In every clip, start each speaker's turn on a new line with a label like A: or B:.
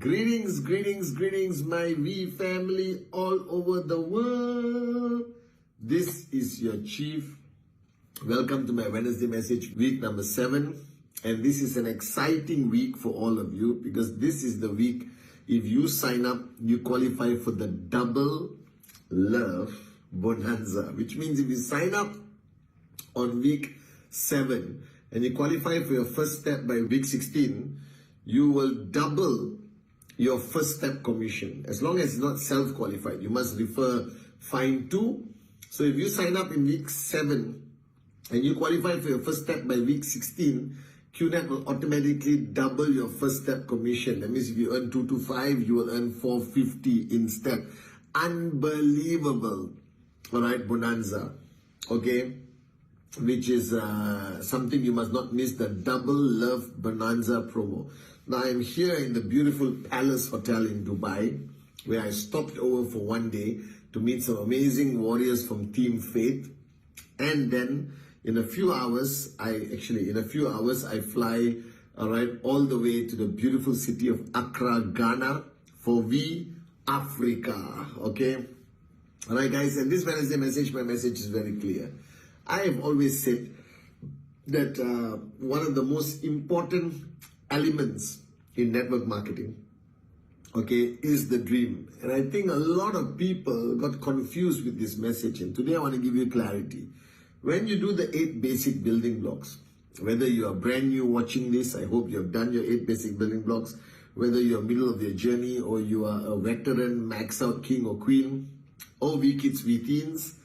A: Greetings, greetings, greetings, my V family all over the world. This is your Chief. Welcome to my Wednesday message, week number 7. And this is an exciting week for all of you because this is the week, if you sign up, you qualify for the Double Love Bonanza, which means if you sign up on week 7 and you qualify for your first step by week 16, you will double your first step commission. As long as it's not self-qualified, you must refer Find 2. So if you sign up in week 7 and you qualify for your first step by week 16, QNet will automatically double your first step commission. That means if you earn 225, you will earn 450 instead. Unbelievable. All right, bonanza. Okay, which is something you must not miss, the Double Love Bonanza promo. Now I'm here in the beautiful Palace Hotel in Dubai, where I stopped over for one day to meet some amazing warriors from Team Faith. And then in a few hours, I fly, all the way to the beautiful city of Accra, Ghana for V Africa. Okay. All right, guys, and this Wednesday message, my message is very clear. I have always said that one of the most important elements in network marketing, is the dream. And I think a lot of people got confused with this message. And today I want to give you clarity. When you do the 8 basic building blocks, whether you are brand new watching this, I hope you have done your 8 basic building blocks, whether you're middle of your journey or you are a veteran, max out king or queen, or V kids, V teens,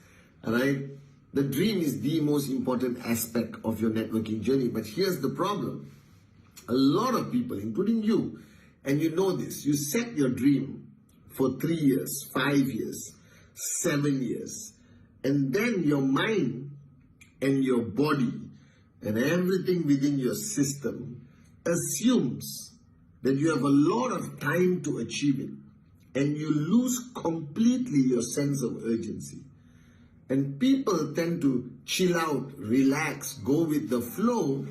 A: the dream is the most important aspect of your networking journey. But here's the problem. A lot of people, including you, and you know this, you set your dream for 3 years, 5 years, 7 years, and then your mind and your body and everything within your system assumes that you have a lot of time to achieve it, and you lose completely your sense of urgency. And people tend to chill out, relax, go with the flow,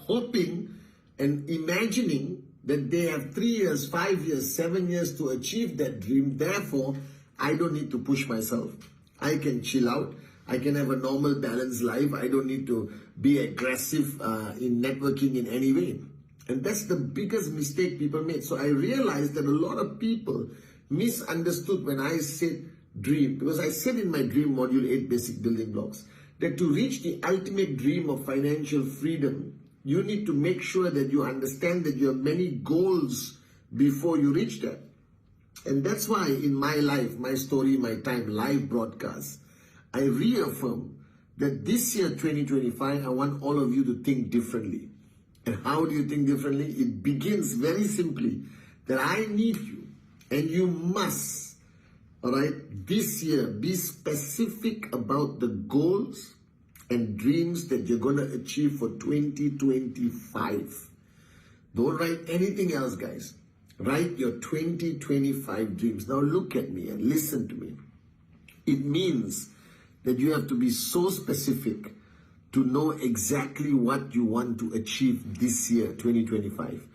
A: hoping and imagining that they have 3 years, 5 years, 7 years to achieve that dream. Therefore, I don't need to push myself. I can chill out. I can have a normal, balanced life. I don't need to be aggressive in networking in any way. And that's the biggest mistake people made. So I realized that a lot of people misunderstood when I said dream, because I said in my dream module 8 basic building blocks that to reach the ultimate dream of financial freedom, you need to make sure that you understand that you have many goals before you reach that. And that's why in my life, my story, my time, live broadcast, I reaffirm that this year 2025, I want all of you to think differently. And how do you think differently? It begins very simply that I need you and you must, this year be specific about the goals and dreams that you're going to achieve for 2025. Don't write anything else, guys. Write your 2025 dreams. Now look at me and listen to me. It means that you have to be so specific to know exactly what you want to achieve this year, 2025.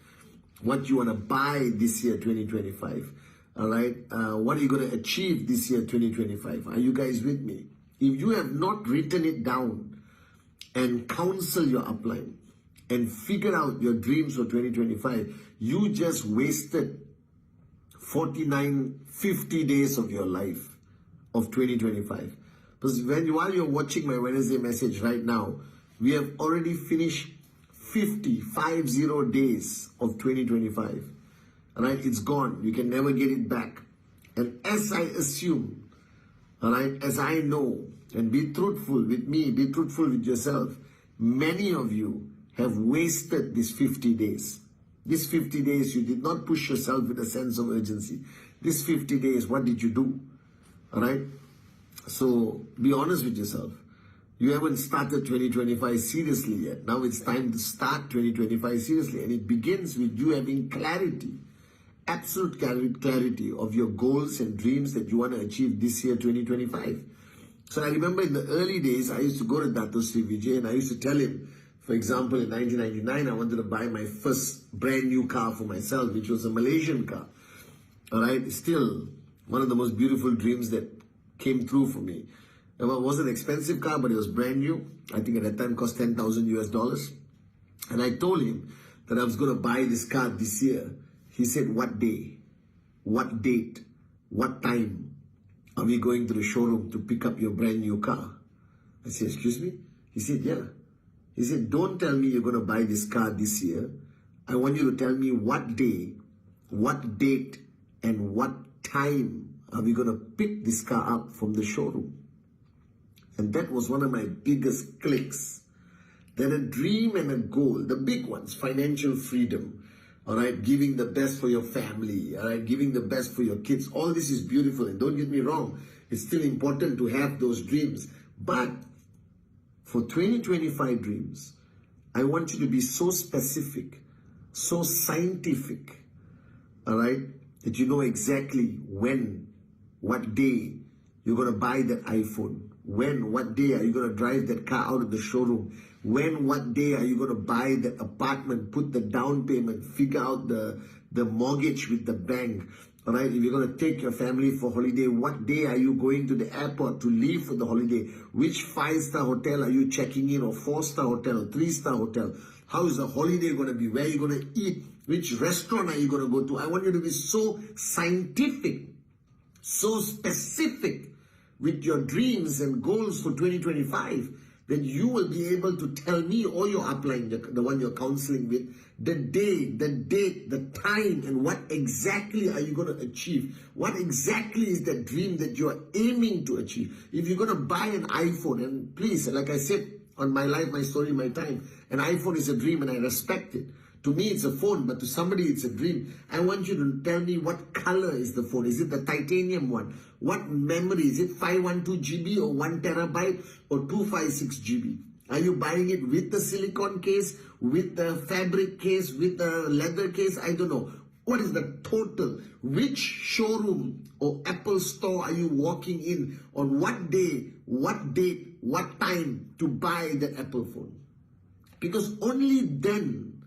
A: What you want to buy this year, 2025. What are you going to achieve this year, 2025? Are you guys with me? If you have not written it down and counsel your upline and figure out your dreams for 2025, you just wasted 50 days of your life of 2025. Because while you're watching my Wednesday message right now, we have already finished 50 days of 2025. It's gone. You can never get it back. And as I assume, as I know, and be truthful with me, be truthful with yourself, many of you have wasted these 50 days. These 50 days, you did not push yourself with a sense of urgency. These 50 days, what did you do? So be honest with yourself. You haven't started 2025 seriously yet. Now it's time to start 2025 seriously. And it begins with you having clarity, absolute clarity of your goals and dreams that you want to achieve this year, 2025. So I remember in the early days, I used to go to Dato Sri Vijay and I used to tell him For example, in 1999, I wanted to buy my first brand new car for myself, which was a Malaysian car. All right, still one of the most beautiful dreams that came through for me. It was an expensive car, but it was brand new. I think at that time cost $10,000. And I told him that I was going to buy this car this year. He said, what day, what date, what time are we going to the showroom to pick up your brand new car? I said, excuse me? He said, yeah. He said, don't tell me you're going to buy this car this year. I want you to tell me what day, what date, and what time are we going to pick this car up from the showroom? And that was one of my biggest clicks. That a dream and a goal, the big ones, financial freedom, all right, giving the best for your family, all right, giving the best for your kids, all this is beautiful. And don't get me wrong, it's still important to have those dreams. But for 2025 dreams, I want you to be so specific, so scientific, all right, that you know exactly when, what day you're going to buy that iPhone. When, what day are you going to drive that car out of the showroom? When, what day are you going to buy that apartment, put the down payment, figure out the mortgage with the bank? All right, if you're going to take your family for holiday, what day are you going to the airport to leave for the holiday? Which 5-star hotel are you checking in, or 4-star hotel, or 3-star hotel? How is the holiday going to be? Where are you going to eat? Which restaurant are you going to go to? I want you to be so scientific, so specific with your dreams and goals for 2025 that you will be able to tell me or your upline, the one you're counseling with, the day, the date, the time, and what exactly are you going to achieve? What exactly is the dream that you are aiming to achieve? If you're going to buy an iPhone, and please, like I said on My Life, My Story, My Time, an iPhone is a dream and I respect it. To me, it's a phone, but to somebody, it's a dream. I want you to tell me what color is the phone. Is it the titanium one? What memory? Is it 512 GB or 1 terabyte or 256 GB? Are you buying it with the silicone case, with the fabric case, with the leather case? I don't know. What is the total? Which showroom or Apple store are you walking in? On what day, what date, what time to buy the Apple phone? Because only then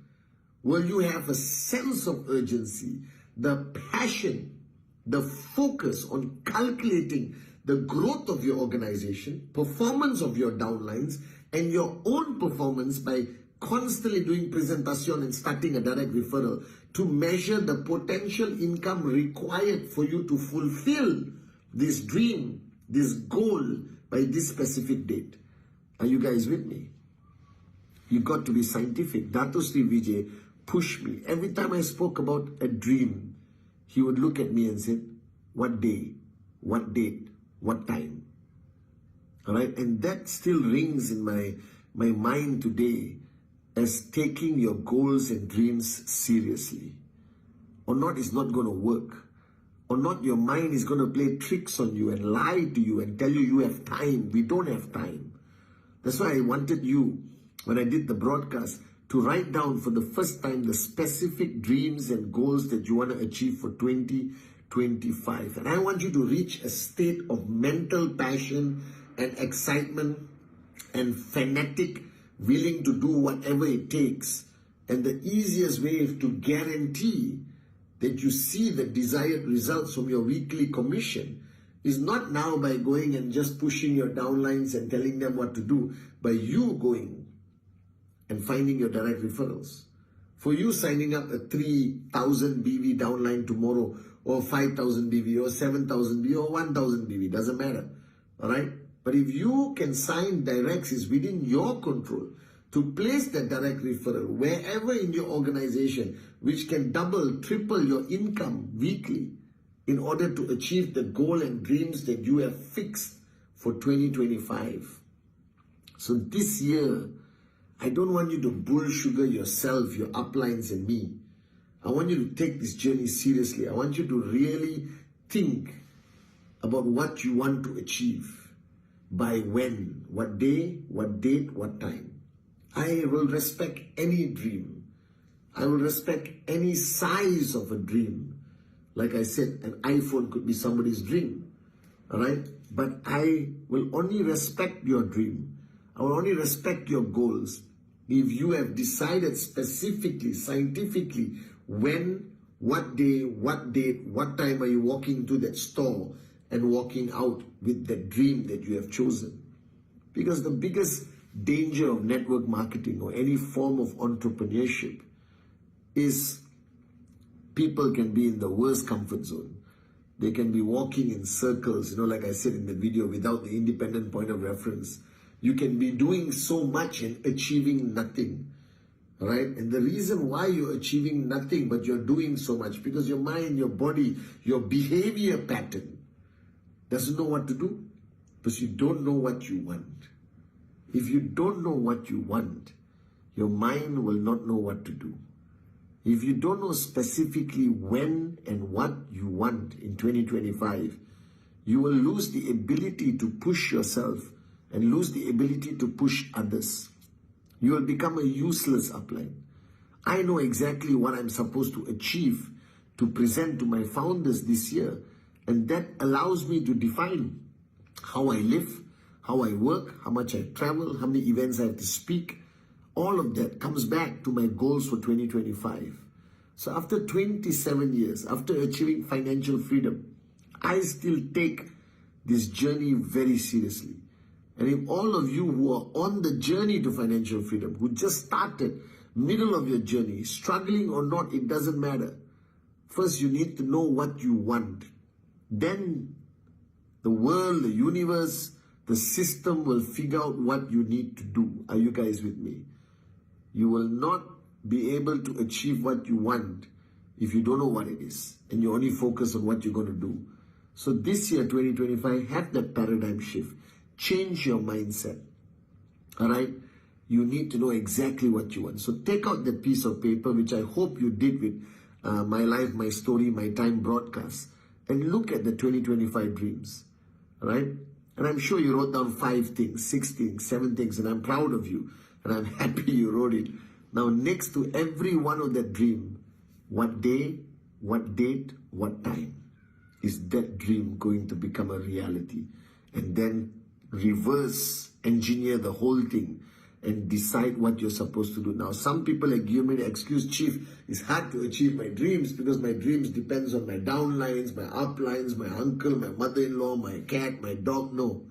A: will you have a sense of urgency, the passion, the focus on calculating the growth of your organization, performance of your downlines, and your own performance by constantly doing presentation and starting a direct referral to measure the potential income required for you to fulfill this dream, this goal by this specific date. Are you guys with me? You got to be scientific. Dato Sri Vijay pushed me. Every time I spoke about a dream, he would look at me and say, what day, what date, what time? All right, and that still rings in my mind today as taking your goals and dreams seriously. Or not, it's not going to work. Or not, your mind is going to play tricks on you and lie to you and tell you you have time. We don't have time. That's why I wanted you, when I did the broadcast, to write down for the first time the specific dreams and goals that you want to achieve for 2025. And I want you to reach a state of mental passion and excitement and fanatic, willing to do whatever it takes. And the easiest way is to guarantee that you see the desired results from your weekly commission is not now by going and just pushing your downlines and telling them what to do, by you going and finding your direct referrals. For you signing up a 3,000 BV downline tomorrow, or 5,000 BV, or 7,000 BV, or 1,000 BV, doesn't matter, all right? But if you can sign directs, it's within your control to place that direct referral wherever in your organization, which can double, triple your income weekly in order to achieve the goal and dreams that you have fixed for 2025. So this year, I don't want you to bull sugar yourself, your uplines, and me. I want you to take this journey seriously. I want you to really think about what you want to achieve. By when, what day, what date, what time. I will respect any dream. I will respect any size of a dream. Like I said, an iPhone could be somebody's dream. All right? But I will only respect your dream. I will only respect your goals if you have decided specifically, scientifically, when, what day, what date, what time are you walking into that store and walking out with the dream that you have chosen. Because the biggest danger of network marketing or any form of entrepreneurship is people can be in the worst comfort zone. They can be walking in circles, like I said in the video, without the independent point of reference. You can be doing so much and achieving nothing, right? And the reason why you're achieving nothing but you're doing so much, because your mind, your body, your behavior pattern doesn't know what to do, because you don't know what you want. If you don't know what you want, your mind will not know what to do. If you don't know specifically when and what you want in 2025, you will lose the ability to push yourself and lose the ability to push others. You will become a useless upline. I know exactly what I'm supposed to achieve to present to my founders this year, and that allows me to define how I live, how I work, how much I travel, how many events I have to speak. All of that comes back to my goals for 2025. So after 27 years, after achieving financial freedom, I still take this journey very seriously. And if all of you who are on the journey to financial freedom, who just started, middle of your journey, struggling or not, it doesn't matter. First, you need to know what you want. Then the world, the universe, the system will figure out what you need to do. Are you guys with me? You will not be able to achieve what you want if you don't know what it is and you only focus on what you're going to do. So this year, 2025, have that paradigm shift. Change your mindset. All right? You need to know exactly what you want. So take out that piece of paper, which I hope you did with My Life, My Story, My Time broadcast, and look at the 2025 dreams. All right? And I'm sure you wrote down 5 things, 6 things, 7 things, and I'm proud of you. And I'm happy you wrote it. Now, next to every one of that dream, what day, what date, what time is that dream going to become a reality? And then reverse engineer the whole thing and decide what you're supposed to do. Now, some people give me the excuse, Chief, it's hard to achieve my dreams because my dreams depends on my downlines, my uplines, my uncle, my mother-in-law, my cat, my dog. No.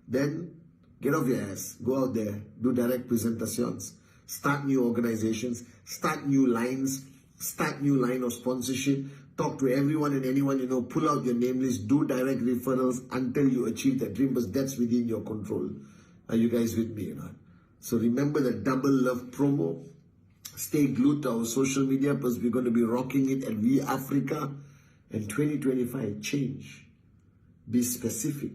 A: Then get off your ass. Go out there. Do direct presentations. Start new organizations. Start new lines. Start new line of sponsorship. Talk to everyone and anyone you know. Pull out your name list. Do direct referrals until you achieve that dream, because that's within your control. Are you guys with me or not? So remember the Double Love promo. Stay glued to our social media because we're going to be rocking it at We Africa. And 2025, change. Be specific.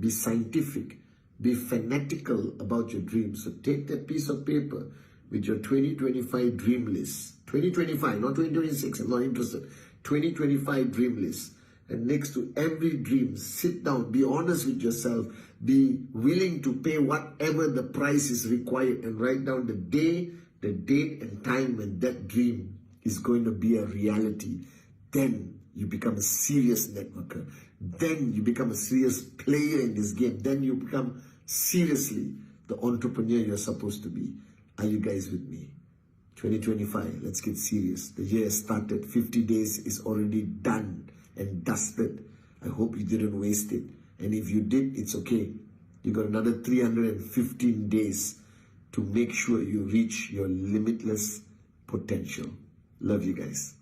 A: Be scientific. Be fanatical about your dreams. So take that piece of paper with your 2025 dream list. 2025, not 2026. I'm not interested. 2025 dream list. And next to every dream, sit down, be honest with yourself, be willing to pay whatever the price is required, and write down the day, the date and time when that dream is going to be a reality. Then you become a serious networker. Then you become a serious player in this game. Then you become seriously the entrepreneur you're supposed to be. Are you guys with me? 2025, let's get serious. The year started. 50 days is already done and dusted. I hope you didn't waste it. And if you did, it's okay. You got another 315 days to make sure you reach your limitless potential. Love you guys.